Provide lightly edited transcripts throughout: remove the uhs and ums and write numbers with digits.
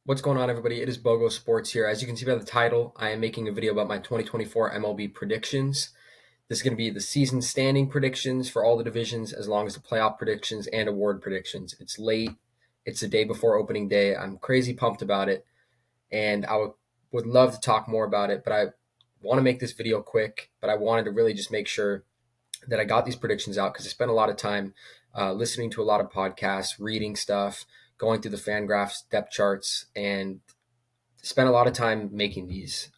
What's going on, everybody? It is Bogo Sports here. As you can see by the title, I am making a video about my 2024 MLB predictions. This is going to be the season standing predictions for all the divisions, as long as the playoff predictions and award predictions. It's late. It's the day before opening day. I'm crazy pumped about it, and would love to talk more about it, but I want to make this video quick, but I wanted to really just make sure that I got these predictions out because I spent a lot of time listening to a lot of podcasts, reading stuff, going through the fan graphs, depth charts, and spent a lot of time making these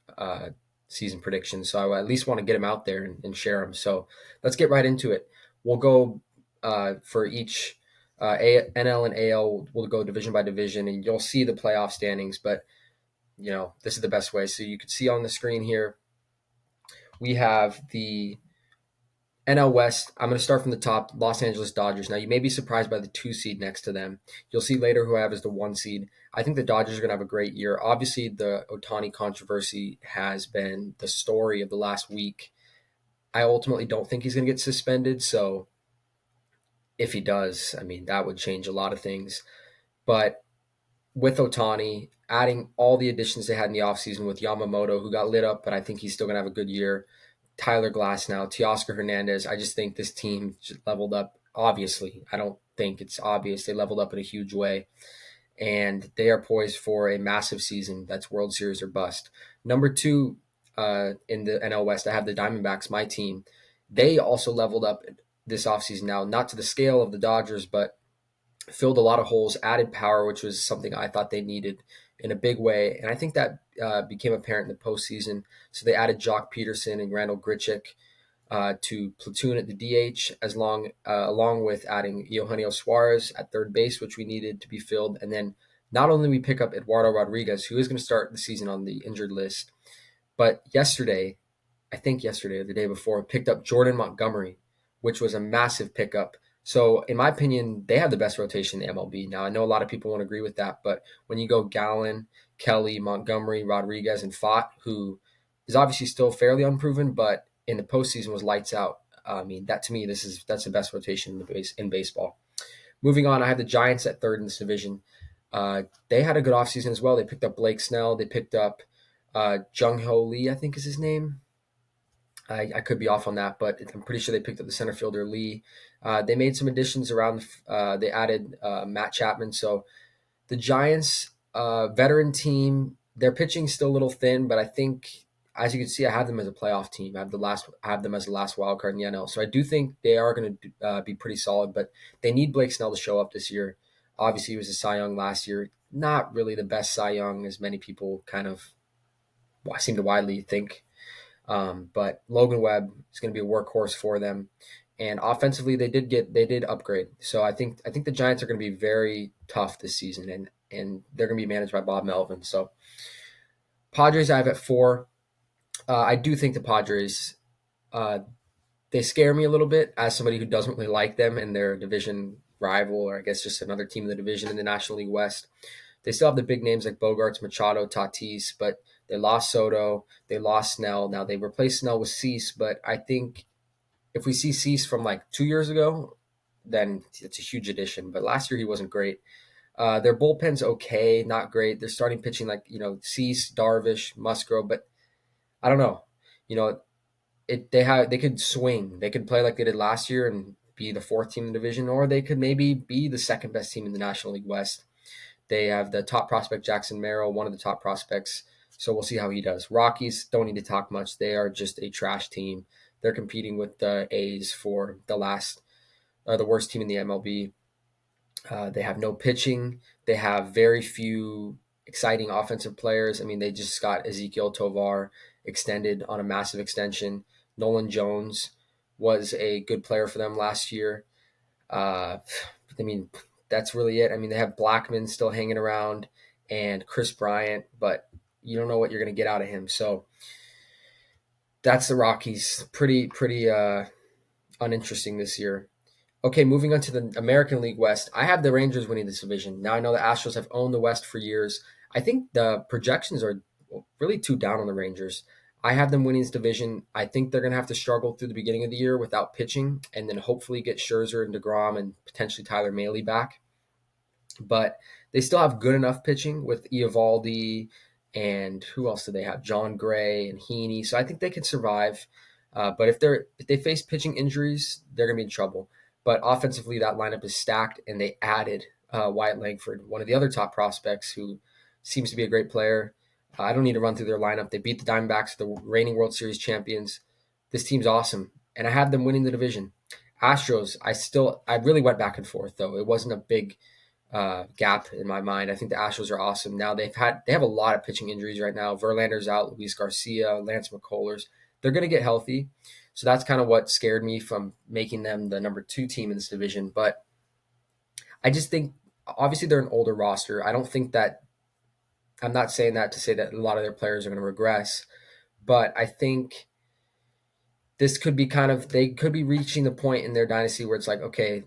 season predictions. So I at least want to get them out there and share them. So let's get right into it. We'll go for each NL and AL. We'll go division by division, and you'll see the playoff standings. But this is the best way. So you can see on the screen here, we have the NL West. I'm going to start from the top, Los Angeles Dodgers. Now, you may be surprised by the 2 seed next to them. You'll see later who I have as the 1 seed. I think the Dodgers are going to have a great year. Obviously, the Ohtani controversy has been the story of the last week. I ultimately don't think he's going to get suspended. So if he does, I mean, that would change a lot of things. But with Ohtani, adding all the additions they had in the offseason with Yamamoto, who got lit up, but I think he's still going to have a good year. Tyler Glass now, Teoscar Hernandez. I just think this team just leveled up. Obviously, I don't think it's obvious. They leveled up in a huge way, and they are poised for a massive season. That's World Series or bust. Number two in the NL West, I have the Diamondbacks, my team. They also leveled up this offseason now, not to the scale of the Dodgers, but filled a lot of holes, added power, which was something I thought they needed in a big way. And I think that became apparent in the postseason. So they added Jock Peterson and Randall Grichuk to platoon at the DH, along with adding Eugenio Suarez at third base, which we needed to be filled. And then not only we pick up Eduardo Rodriguez, who is going to start the season on the injured list, but I think yesterday or the day before, picked up Jordan Montgomery, which was a massive pickup. So, in my opinion, they have the best rotation in the MLB. Now, I know a lot of people won't agree with that, but when you go Gallen, Kelly, Montgomery, Rodriguez, and Fott, who is obviously still fairly unproven, but in the postseason was lights out. I mean, that to me, that's the best rotation in baseball. Moving on, I have the Giants at third in this division. They had a good offseason as well. They picked up Blake Snell. They picked up Jung Ho Lee, I think is his name. I could be off on that, but I'm pretty sure they picked up the center fielder Lee. They made some additions around. They added Matt Chapman. So the Giants, veteran team, their pitching's still a little thin, but I think, as you can see, I have them as a playoff team. I have them as the last wild card in the NL. So I do think they are going to be pretty solid, but they need Blake Snell to show up this year. Obviously, he was a Cy Young last year. Not really the best Cy Young, as many people kind of seem to widely think. But Logan Webb is going to be a workhorse for them, and offensively they did upgrade. So I think the Giants are going to be very tough this season, and they're going to be managed by Bob Melvin. So Padres I have at 4. I do think the Padres they scare me a little bit as somebody who doesn't really like them and their division rival, or I guess just another team in the division in the National League West. They still have the big names like Bogarts, Machado, Tatis, but they lost Soto, they lost Snell. Now they replaced Snell with Cease, but I think if we see Cease from like 2 years ago, then it's a huge addition. But last year he wasn't great. Their bullpen's okay, not great. They're starting pitching like Cease, Darvish, Musgrove, but I don't know. You know, they could swing. They could play like they did last year and be the 4th team in the division, or they could maybe be the 2nd best team in the National League West. They have the top prospect, Jackson Merrill, one of the top prospects. So we'll see how he does. Rockies don't need to talk much. They are just a trash team. They're competing with the A's for the worst team in the MLB. They have no pitching. They have very few exciting offensive players. I mean, they just got Ezekiel Tovar extended on a massive extension. Nolan Jones was a good player for them last year. I mean, that's really it. I mean, they have Blackman still hanging around and Chris Bryant, but you don't know what you're going to get out of him. So that's the Rockies. Pretty uninteresting this year. Okay, moving on to the American League West. I have the Rangers winning this division. Now I know the Astros have owned the West for years. I think the projections are really too down on the Rangers. I have them winning this division. I think they're going to have to struggle through the beginning of the year without pitching, and then hopefully get Scherzer and DeGrom and potentially Tyler Mahle back. but they still have good enough pitching with Eovaldi and who else do they have? John Gray and Heaney. So I think they can survive. But if they face pitching injuries, they're going to be in trouble. But offensively, that lineup is stacked, and they added Wyatt Langford, one of the other top prospects, who seems to be a great player. I don't need to run through their lineup. They beat the Diamondbacks, the reigning World Series champions. This team's awesome, and I have them winning the division. Astros, I really went back and forth though. It wasn't a big gap in my mind. I think the Astros are awesome. Now they have a lot of pitching injuries right now. Verlander's out, Luis Garcia, Lance McCullers. They're going to get healthy, so that's kind of what scared me from making them the number 2 team in this division. But I just think obviously they're an older roster. I don't think that I'm not saying that to say that a lot of their players are going to regress, but I think this could be they could be reaching the point in their dynasty where it's like, okay,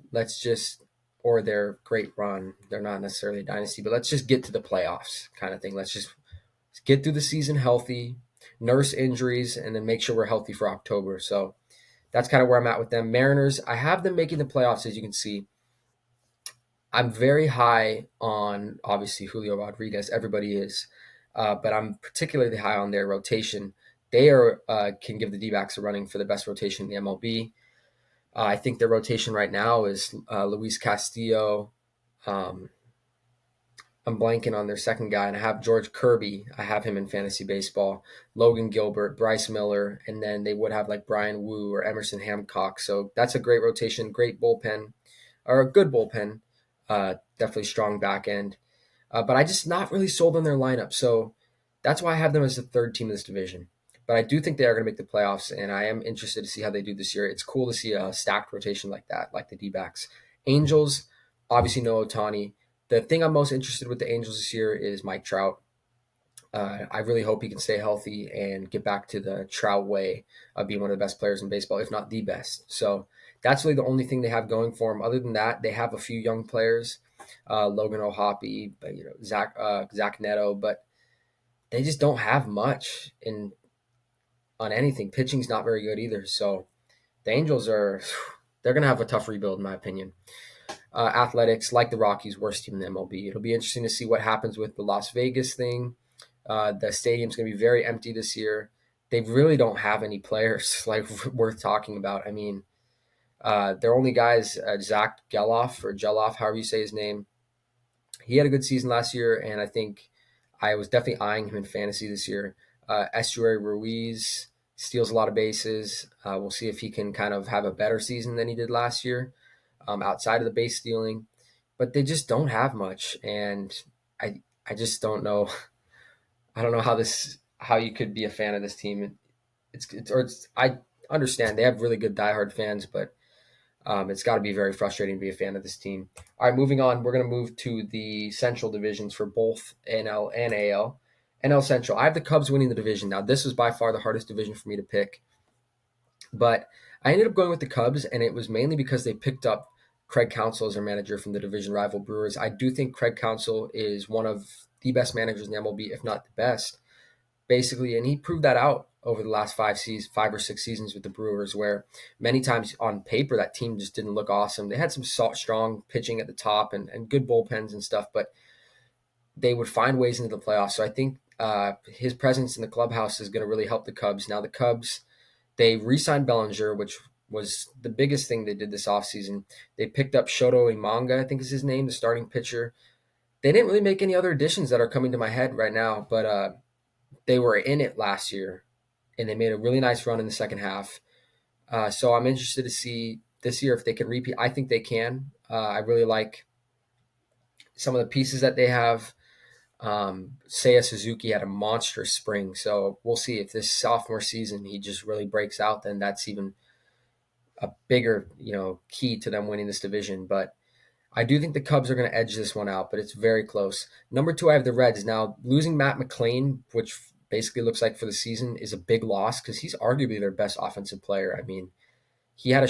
or their great run. They're not necessarily a dynasty, but let's just get to the playoffs kind of thing. Let's just get through the season healthy, nurse injuries, and then make sure we're healthy for October. So that's kind of where I'm at with them. Mariners, I have them making the playoffs, as you can see. I'm very high on, obviously, Julio Rodriguez. Everybody is. But I'm particularly high on their rotation. They can give the D-backs a running for the best rotation in the MLB. I think their rotation right now is Luis Castillo. I'm blanking on their second guy, and I have George Kirby. I have him in fantasy baseball. Logan Gilbert, Bryce Miller, and then they would have like Brian Wu or Emerson Hancock. So that's a great rotation, great bullpen, or a good bullpen. Definitely strong back end. But I just not really sold on their lineup. So that's why I have them as the 3rd team in this division. But I do think they are going to make the playoffs, and I am interested to see how they do this year. It's cool to see a stacked rotation like that, like the D-backs. Angels, obviously no Ohtani. The thing I'm most interested with the Angels this year is Mike Trout. I really hope he can stay healthy and get back to the Trout way of being one of the best players in baseball, if not the best. So that's really the only thing they have going for them. Other than that, they have a few young players, Logan O'Hoppe, Zach Neto, but they just don't have much on anything. Pitching's not very good either. So the Angels they're going to have a tough rebuild, in my opinion. Athletics, like the Rockies, worst team in the MLB. It'll be interesting to see what happens with the Las Vegas thing. The stadium's going to be very empty this year. They really don't have any players like worth talking about. I mean, their only guys, Zach Geloff, however you say his name. He had a good season last year, and I think I was definitely eyeing him in fantasy this year. Estuary Ruiz steals a lot of bases. We'll see if he can kind of have a better season than he did last year outside of the base stealing. But they just don't have much, and I just don't know. I don't know how you could be a fan of this team. I understand they have really good diehard fans, but it's got to be very frustrating to be a fan of this team. All right, moving on. We're going to move to the Central divisions for both NL and AL. NL Central. I have the Cubs winning the division. Now, this was by far the hardest division for me to pick, but I ended up going with the Cubs, and it was mainly because they picked up Craig Counsell as their manager from the division rival Brewers. I do think Craig Counsell is one of the best managers in the MLB, if not the best, basically, and he proved that out over the last 5 or 6 seasons with the Brewers, where many times on paper that team just didn't look awesome. They had some strong pitching at the top and good bullpens and stuff, but they would find ways into the playoffs. So I think his presence in the clubhouse is going to really help the Cubs. Now the Cubs, they re-signed Bellinger, which was the biggest thing they did this offseason. They picked up Shoto Imanga, I think is his name, the starting pitcher. They didn't really make any other additions that are coming to my head right now, but they were in it last year, and they made a really nice run in the second half. So I'm interested to see this year if they can repeat. I think they can. I really like some of the pieces that they have. Seiya Suzuki had a monstrous spring, so we'll see if this sophomore season he just really breaks out. Then that's even a bigger, key to them winning this division. But I do think the Cubs are going to edge this one out, but it's very close. Number 2, I have the Reds. Now, losing Matt McClain, which basically looks like for the season, is a big loss because he's arguably their best offensive player. I mean, he had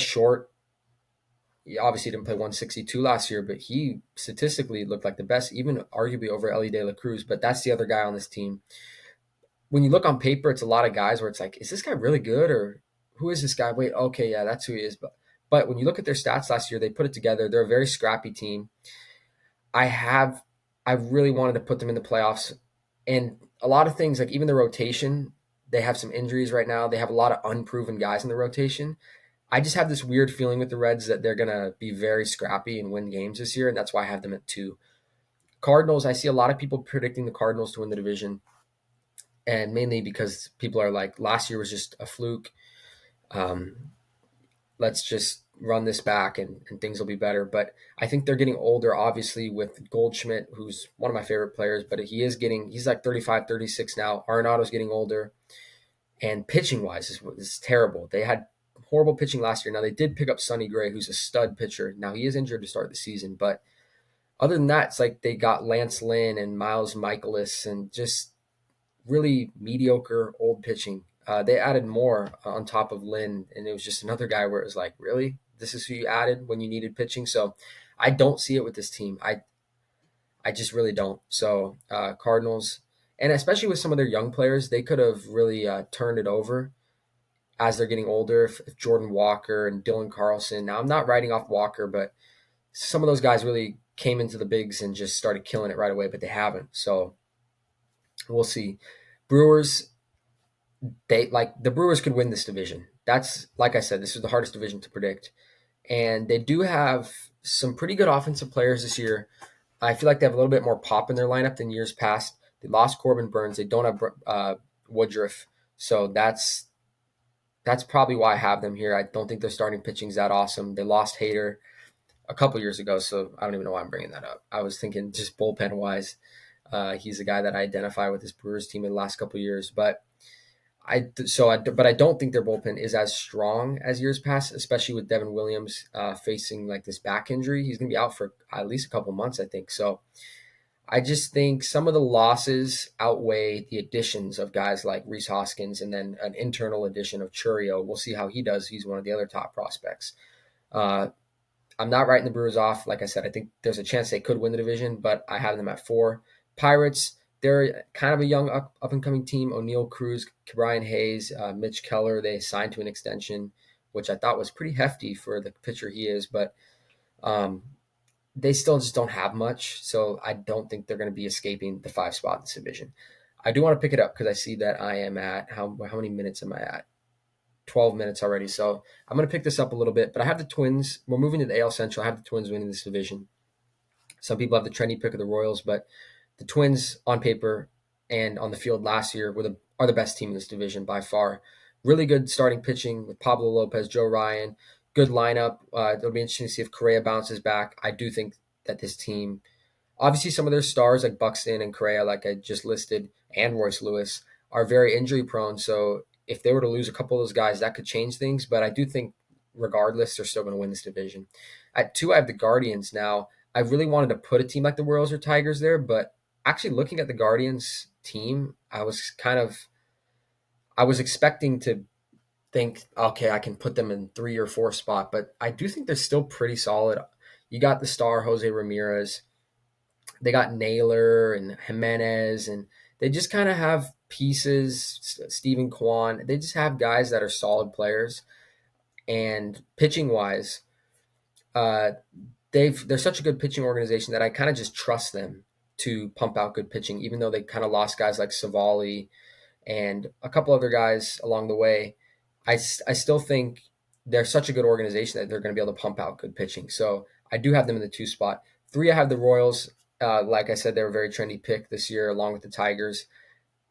he obviously didn't play 162 last year, but he statistically looked like the best, even arguably over Ellie De La Cruz, but that's the other guy on this team. When you look on paper, it's a lot of guys where it's like, is this guy really good, or who is this guy? Wait, okay, yeah, that's who he is. But when you look at their stats last year, they put it together. They're a very scrappy team. I have I really wanted to put them in the playoffs, and a lot of things like even the rotation, they have some injuries right now. They have a lot of unproven guys in the rotation. I just have this weird feeling with the Reds that they're gonna be very scrappy and win games this year, and that's why I have them at 2. Cardinals, I see a lot of people predicting the Cardinals to win the division, and mainly because people are like, last year was just a fluke. Um, let's just run this back and things will be better. But I think they're getting older, obviously, with Goldschmidt, who's one of my favorite players, but he's like 35, 36 now. Arenado's getting older. And pitching wise is terrible. They had horrible pitching last year. Now they did pick up Sonny Gray, who's a stud pitcher. Now he is injured to start the season, but other than that, it's like they got Lance Lynn and Miles Michaelis and just really mediocre old pitching. They added more on top of Lynn, and it was just another guy where it was like, really, this is who you added when you needed pitching. So I don't see it with this team. I just really don't. So Cardinals, and especially with some of their young players, they could have really turned it over as they're getting older. If Jordan Walker and Dylan Carlson. Now I'm not writing off Walker, but some of those guys really came into the bigs and just started killing it right away, but they haven't. So we'll see. Brewers, the Brewers could win this division. That's like I said, this is the hardest division to predict. And they do have some pretty good offensive players this year. I feel like they have a little bit more pop in their lineup than years past. They lost Corbin Burns. They don't have Woodruff, so that's probably why I have them here. I don't think their starting pitching is that awesome. They lost Hader a couple years ago, so I don't even know why I'm bringing that up. I was thinking just bullpen wise. He's a guy that I identify with this Brewers team in the last couple years, but but I don't think their bullpen is as strong as years past, especially with Devin Williams facing like this back injury. He's going to be out for at least a couple months, I think. So I just think some of the losses outweigh the additions of guys like Reese Hoskins and then an internal addition of Churio. We'll see how he does. He's one of the other top prospects. Uh, I'm not writing the Brewers off. Like I said, I think there's a chance they could win the division, but I have them at 4. Pirates, they're kind of a young up and coming team. O'Neal Cruz, Brian Hayes, Mitch Keller, they signed to an extension, which I thought was pretty hefty for the pitcher he is, but um, they still just don't have much. So I don't think they're going to be escaping the 5 spot in this division. I do want to pick it up because I see that I am at how many minutes am I at? 12 minutes already. So I'm going to pick this up a little bit, but I have the Twins. We're moving to the AL Central. I have the Twins winning this division. Some people have the trendy pick of the Royals, but the Twins on paper and on the field last year are the best team in this division by far. Really good starting pitching with Pablo Lopez, Joe Ryan, good lineup. It'll be interesting to see if Correa bounces back. I do think that this team, obviously some of their stars like Buxton and Correa, like I just listed, and Royce Lewis, are very injury prone. So if they were to lose a couple of those guys, that could change things. But I do think regardless, they're still going to win this division. At 2, I have the Guardians now. I really wanted to put a team like the Royals or Tigers there, but actually looking at the Guardians team, I was expecting to think, okay, I can put them in 3 or 4 spot, but I do think they're still pretty solid. You got the star Jose Ramirez, they got Naylor and Jimenez, and they just kind of have pieces. Stephen Kwan, they just have guys that are solid players. And pitching wise, uh, they're such a good pitching organization that I kind of just trust them to pump out good pitching, even though they kind of lost guys like Savali and a couple other guys along the way. I still think they're such a good organization that they're going to be able to pump out good pitching. So I do have them in the 2 spot. 3, I have the Royals. Like I said, they were a very trendy pick this year, along with the Tigers,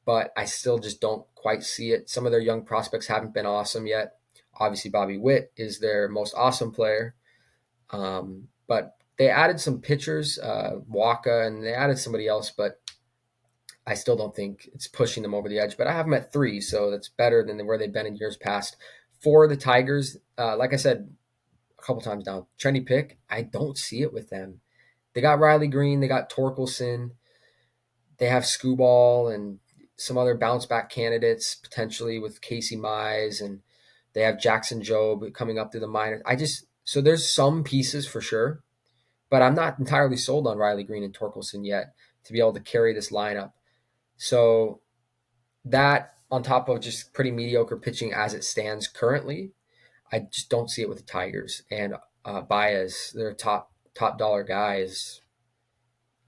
but I still just don't quite see it. Some of their young prospects haven't been awesome yet. Obviously, Bobby Witt is their most awesome player. But they added some pitchers, Waka, and they added somebody else, but I still don't think it's pushing them over the edge. But I have them at 3, so that's better than where they've been in years past. For the Tigers, like I said a couple times now, trendy pick, I don't see it with them. They got Riley Green, they got Torkelson, they have Scooball and some other bounce back candidates potentially with Casey Mize, and they have Jackson Jobe coming up through the minors. So there's some pieces for sure, but I'm not entirely sold on Riley Green and Torkelson yet to be able to carry this lineup. So that on top of just pretty mediocre pitching as it stands currently, I just don't see it with the Tigers. And Baez, their top dollar guy, is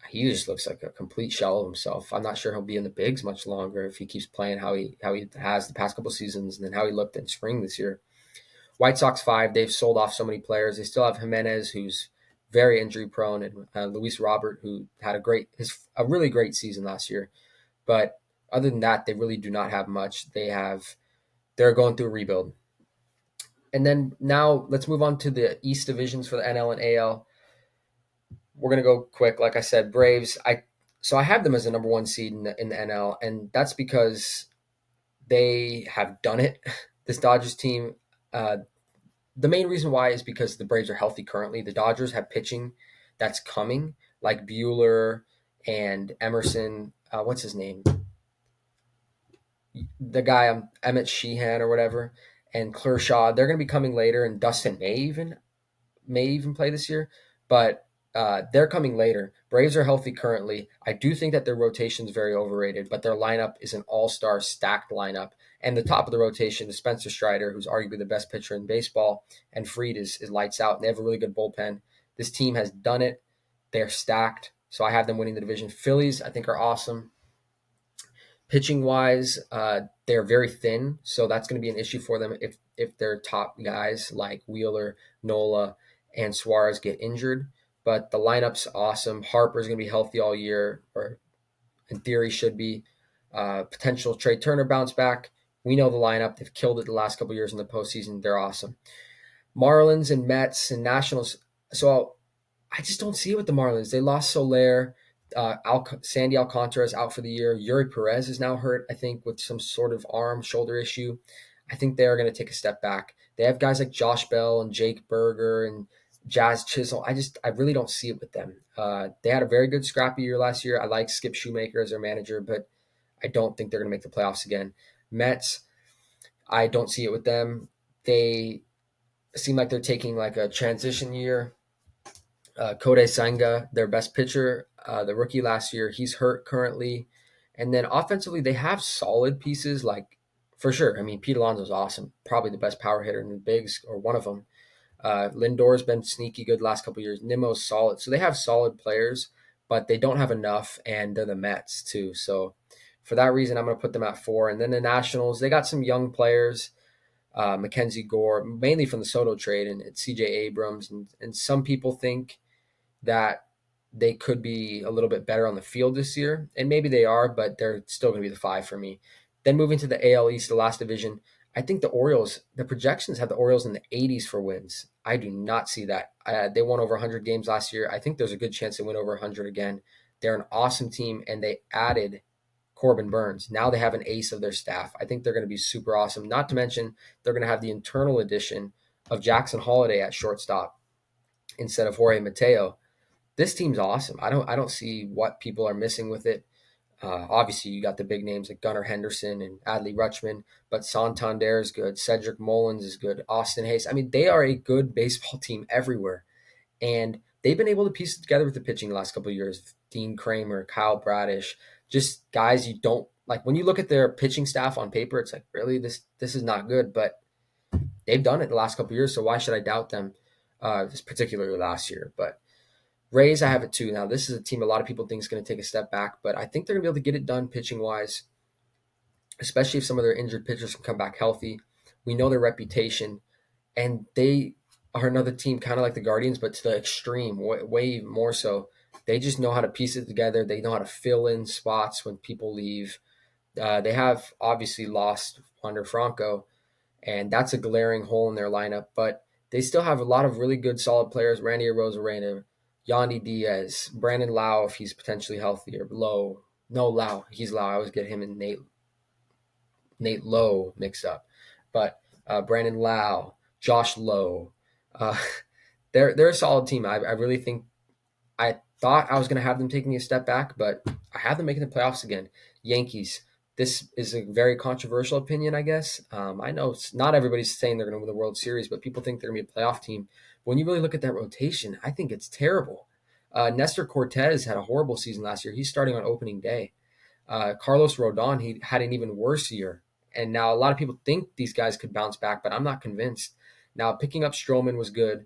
he just looks like a complete shell of himself. I'm not sure he'll be in the bigs much longer if he keeps playing how he has the past couple seasons and then how he looked in spring this year. White Sox 5, they've sold off so many players. They still have Jimenez, who's very injury prone, and Luis Robert, who had a really great season last year. But other than that, they really do not have much. They're going through a rebuild. And then now let's move on to the East divisions for the NL and AL. We're gonna go quick. Like I said, Braves. I have them as the number one seed in the NL, and that's because they have done it. This Dodgers team, the main reason why is because the Braves are healthy currently. The Dodgers have pitching that's coming, like Bueller and Emerson. What's his name? The guy, Emmett Sheehan or whatever, and Kershaw. They're going to be coming later, and Dustin may even play this year, but they're coming later. Braves are healthy currently. I do think that their rotation is very overrated, but their lineup is an all-star stacked lineup. And the top of the rotation is Spencer Strider, who's arguably the best pitcher in baseball, and Fried is lights out. And they have a really good bullpen. This team has done it. They're stacked, so I have them winning the division. Phillies, I think, are awesome. Pitching wise, they're very thin, so that's going to be an issue for them if their top guys like Wheeler, Nola, and Suarez get injured. But the lineup's awesome. Harper's going to be healthy all year, or in theory should be. Potential Trey Turner bounce back. We know the lineup. They've killed it the last couple years in the postseason. They're awesome. Marlins and Mets and Nationals. So I just don't see it with the Marlins. They lost Soler. Sandy Alcantara is out for the year. Yuri Perez is now hurt, I think, with some sort of shoulder issue. I think they are going to take a step back. They have guys like Josh Bell and Jake Berger and Jazz Chisholm. I really don't see it with them. They had a very good scrappy year last year. I like Skip Shoemaker as their manager, but I don't think they're going to make the playoffs again. Mets, I don't see it with them. They seem like they're taking like a transition year. Kodai Senga, their best pitcher, the rookie last year, he's hurt currently. And then offensively, they have solid pieces, like for sure. I mean, Pete Alonso's awesome, probably the best power hitter in the bigs, or one of them. Lindor's been sneaky good the last couple of years. Nimmo's solid. So they have solid players, but they don't have enough, and they're the Mets too. So for that reason, I'm going to put them at 4. And then the Nationals, they got some young players. Mackenzie Gore, mainly from the Soto trade, and it's CJ Abrams. And some people think that they could be a little bit better on the field this year, and maybe they are, but they're still going to be the 5 for me. Then moving to the AL East, the last division, I think the Orioles, the projections have the Orioles in the 80s for wins. I do not see that. They won over 100 games last year. I think there's a good chance they win over 100 again. They're an awesome team, and they added Corbin Burns. Now they have an ace of their staff. I think they're going to be super awesome. Not to mention, they're going to have the internal addition of Jackson Holliday at shortstop instead of Jorge Mateo. This team's awesome. I don't see what people are missing with it. Obviously, you got the big names like Gunnar Henderson and Adley Rutschman, but Santander is good. Cedric Mullins is good. Austin Hayes. I mean, they are a good baseball team everywhere. And they've been able to piece it together with the pitching the last couple of years. Dean Kramer, Kyle Bradish, just guys you don't like. When you look at their pitching staff on paper, it's like, really, this is not good. But they've done it the last couple of years, so why should I doubt them? Particularly last year, but Rays, I have it too. Now, this is a team a lot of people think is going to take a step back, but I think they're going to be able to get it done pitching-wise, especially if some of their injured pitchers can come back healthy. We know their reputation, and they are another team kind of like the Guardians, but to the extreme, way more so. They just know how to piece it together. They know how to fill in spots when people leave. They have obviously lost Wander Franco, and that's a glaring hole in their lineup, but they still have a lot of really good, solid players. Randy Arozarena, Yandy Diaz, Brandon Lau, if he's potentially healthy, or Lowe. No, Lau. He's Lau. I always get him and Nate Lowe mixed up. But Brandon Lau, Josh Lowe. Uh, they're a solid team. I really think I thought I was going to have them taking a step back, but I have them making the playoffs again. Yankees. This is a very controversial opinion, I guess. I know not everybody's saying they're going to win the World Series, but people think they're going to be a playoff team. When you really look at that rotation, I think it's terrible. Nestor Cortez had a horrible season last year. He's starting on opening day. Carlos Rodon, he had an even worse year. And now a lot of people think these guys could bounce back, but I'm not convinced. Now, picking up Stroman was good,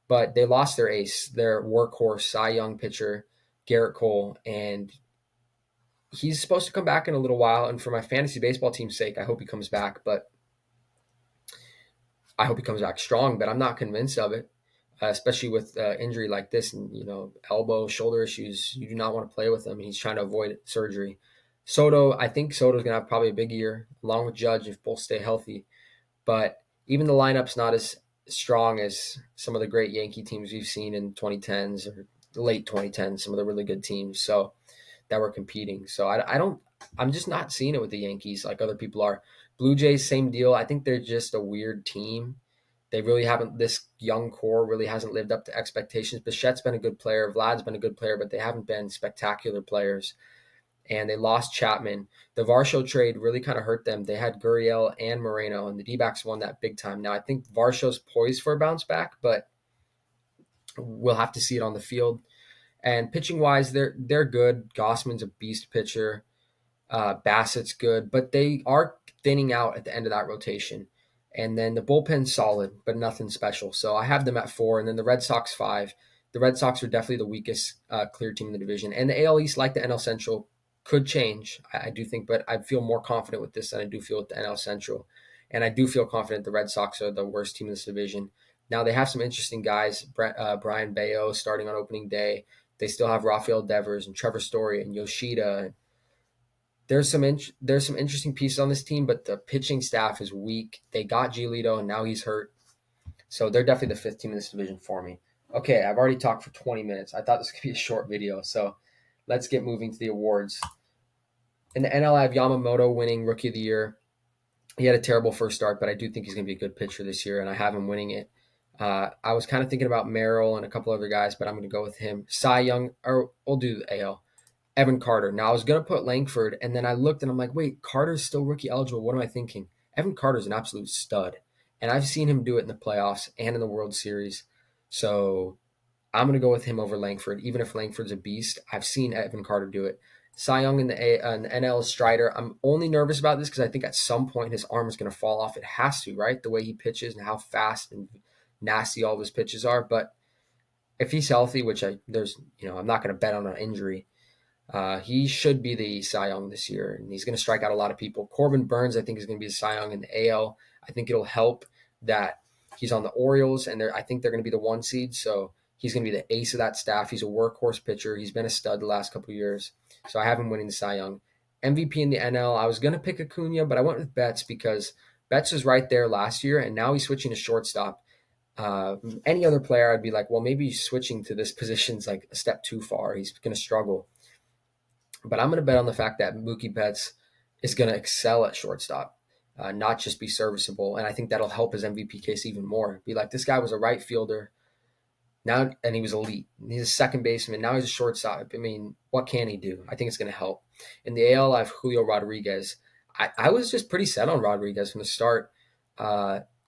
but they lost their ace, their workhorse, Cy Young pitcher, Garrett Cole, and he's supposed to come back in a little while. And for my fantasy baseball team's sake, I hope he comes back. But I hope he comes back strong. But I'm not convinced of it, especially with injury like this and elbow, shoulder issues. You do not want to play with him. And he's trying to avoid surgery. Soto, I think Soto's gonna have probably a big year, along with Judge if both stay healthy. But even the lineup's not as strong as some of the great Yankee teams we've seen in 2010s or late 2010s. Some of the really good teams. So that were competing. So I'm just not seeing it with the Yankees like other people are. Blue Jays, same deal. I think they're just a weird team. They really haven't, this young core really hasn't lived up to expectations. Bichette's been a good player. Vlad's been a good player, but they haven't been spectacular players. And they lost Chapman. The Varsho trade really kind of hurt them. They had Gurriel and Moreno, and the D-backs won that big time. Now, I think Varsho's poised for a bounce back, but we'll have to see it on the field. And pitching wise, they're good. Gossman's a beast pitcher. Bassett's good, but they are thinning out at the end of that rotation. And then the bullpen's solid, but nothing special. So I have them at 4, and then the Red Sox 5. The Red Sox are definitely the weakest clear team in the division. And the AL East, like the NL Central, could change, I do think, but I feel more confident with this than I do feel with the NL Central. And I do feel confident the Red Sox are the worst team in this division. Now, they have some interesting guys. Brian Bayo starting on opening day. They still have Rafael Devers and Trevor Story and Yoshida. There's some interesting pieces on this team, but the pitching staff is weak. They got Giolito, and now he's hurt. So they're definitely the 5th team in this division for me. Okay, I've already talked for 20 minutes. I thought this could be a short video, so let's get moving to the awards. In the NL, I have Yamamoto winning Rookie of the Year. He had a terrible first start, but I do think he's going to be a good pitcher this year, and I have him winning it. I was kind of thinking about Merrill and a couple other guys, but I'm going to go with him. Cy Young, or we'll do the AL. Evan Carter. Now, I was going to put Langford, and then I looked, and I'm like, wait, Carter's still rookie eligible. What am I thinking? Evan Carter's an absolute stud, and I've seen him do it in the playoffs and in the World Series. So I'm going to go with him over Langford, even if Langford's a beast. I've seen Evan Carter do it. Cy Young in the NL Strider. I'm only nervous about this because I think at some point his arm is going to fall off. It has to, right? The way he pitches and how fast and nasty all of his pitches are. But if he's healthy, which I'm not going to bet on an injury. He should be the Cy Young this year, and he's going to strike out a lot of people. Corbin Burns, I think, is going to be the Cy Young in the AL. I think it'll help that he's on the Orioles, and I think they're going to be the 1 seed, so he's going to be the ace of that staff. He's a workhorse pitcher. He's been a stud the last couple of years, so I have him winning the Cy Young. MVP in the NL, I was going to pick Acuna, but I went with Betts because Betts was right there last year, and now he's switching to shortstop. Any other player, I'd be like, well, maybe switching to this position's like a step too far. He's going to struggle. But I'm going to bet on the fact that Mookie Betts is going to excel at shortstop, not just be serviceable. And I think that'll help his MVP case even more. Be like, this guy was a right fielder now, and he was elite. He's a second baseman. Now he's a shortstop. I mean, what can he do? I think it's going to help. In the AL, I have Julio Rodriguez. I was just pretty set on Rodriguez from the start.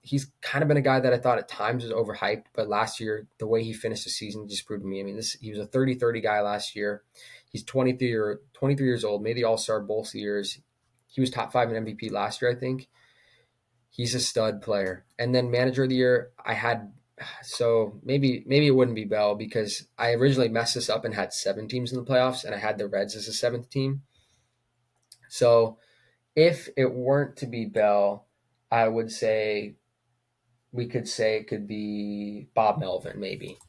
He's kind of been a guy that I thought at times was overhyped, but last year, the way he finished the season just proved to me. I mean, he was a 30-30 guy last year. He's 23 years old, made the All-Star both years. He was top 5 in MVP last year, I think. He's a stud player. And then manager of the year, I had, so maybe it wouldn't be Bell because I originally messed this up and had 7 teams in the playoffs, and I had the Reds as a 7th team. So if it weren't to be Bell, I would say we could say it could be Bob Melvin maybe.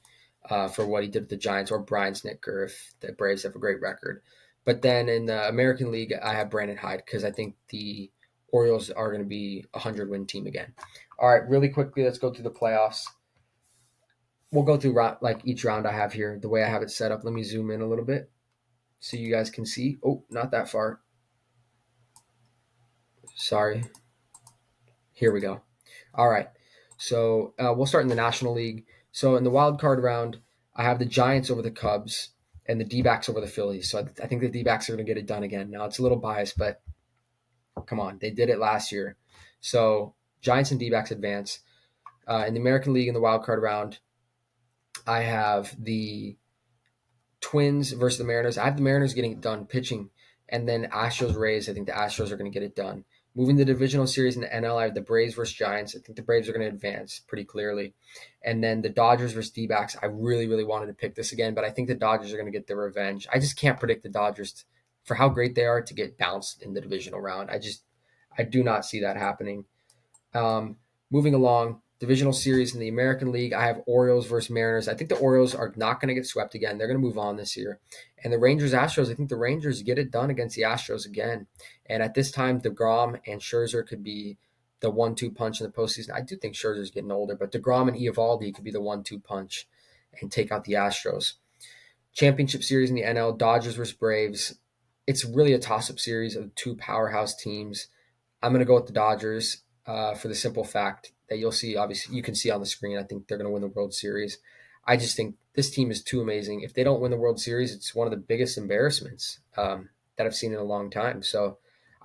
For what he did with the Giants, or Brian Snitker if the Braves have a great record. But then in the American League, I have Brandon Hyde because I think the Orioles are going to be a 100-win team again. All right, really quickly, let's go through the playoffs. We'll go through each round I have here, the way I have it set up. Let me zoom in a little bit so you guys can see. Oh, not that far. Sorry. Here we go. All right, so we'll start in the National League. So in the wild card round, I have the Giants over the Cubs and the D-backs over the Phillies. So I think the D-backs are going to get it done again. Now, it's a little biased, but come on. They did it last year. So Giants and D-backs advance. In the American League in the wild card round, I have the Twins versus the Mariners. I have the Mariners getting it done pitching. And then Astros Rays, I think the Astros are going to get it done. Moving the divisional series in the NL, I have the Braves versus Giants. I think the Braves are going to advance pretty clearly. And then the Dodgers versus D-backs. I really, really wanted to pick this again, but I think the Dodgers are going to get their revenge. I just can't predict the Dodgers for how great they are to get bounced in the divisional round. I do not see that happening. Um, Moving along, divisional series in the American League, I have Orioles versus Mariners. I think the Orioles are not going to get swept again. They're going to move on this year. And the Rangers Astros, I think the Rangers get it done against the Astros again. And at this time, DeGrom and Scherzer could be the 1-2 punch in the postseason. I do think Scherzer's getting older, but DeGrom and Eovaldi could be the 1-2 punch and take out the Astros. Championship series in the NL, Dodgers versus Braves. It's really a toss-up series of two powerhouse teams. I'm going to go with the Dodgers for the simple fact that you'll see, obviously, you can see on the screen. I think they're going to win the World Series. I just think this team is too amazing. If they don't win the World Series, it's one of the biggest embarrassments that I've seen in a long time. So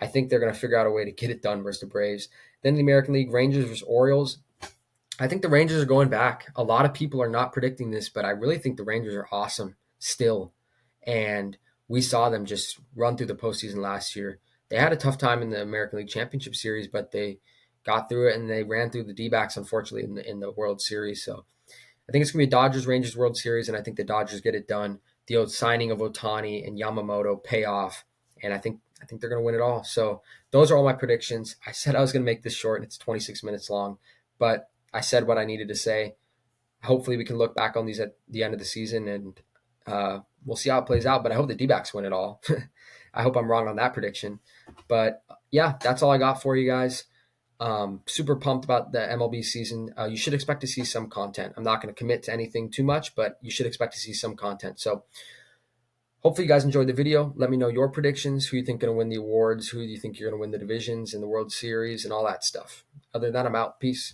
I think they're going to figure out a way to get it done versus the Braves. Then the American League, Rangers versus Orioles. I think the Rangers are going back. A lot of people are not predicting this, but I really think the Rangers are awesome still. And we saw them just run through the postseason last year. They had a tough time in the American League Championship Series, but they got through it and they ran through the D-backs, unfortunately, in the World Series. So I think it's going to be a Dodgers-Rangers World Series, and I think the Dodgers get it done. The old signing of Ohtani and Yamamoto pay off, and I think they're going to win it all. So those are all my predictions. I said I was going to make this short, and it's 26 minutes long, but I said what I needed to say. Hopefully we can look back on these at the end of the season, and we'll see how it plays out, but I hope the D-backs win it all. I hope I'm wrong on that prediction. But yeah, that's all I got for you guys. Super pumped about the MLB season. You should expect to see some content. I'm not going to commit to anything too much, but you should expect to see some content. So hopefully you guys enjoyed the video. Let me know your predictions, who you think going to win the awards, who you think you're going to win the divisions and the World Series and all that stuff. Other than that, I'm out. Peace.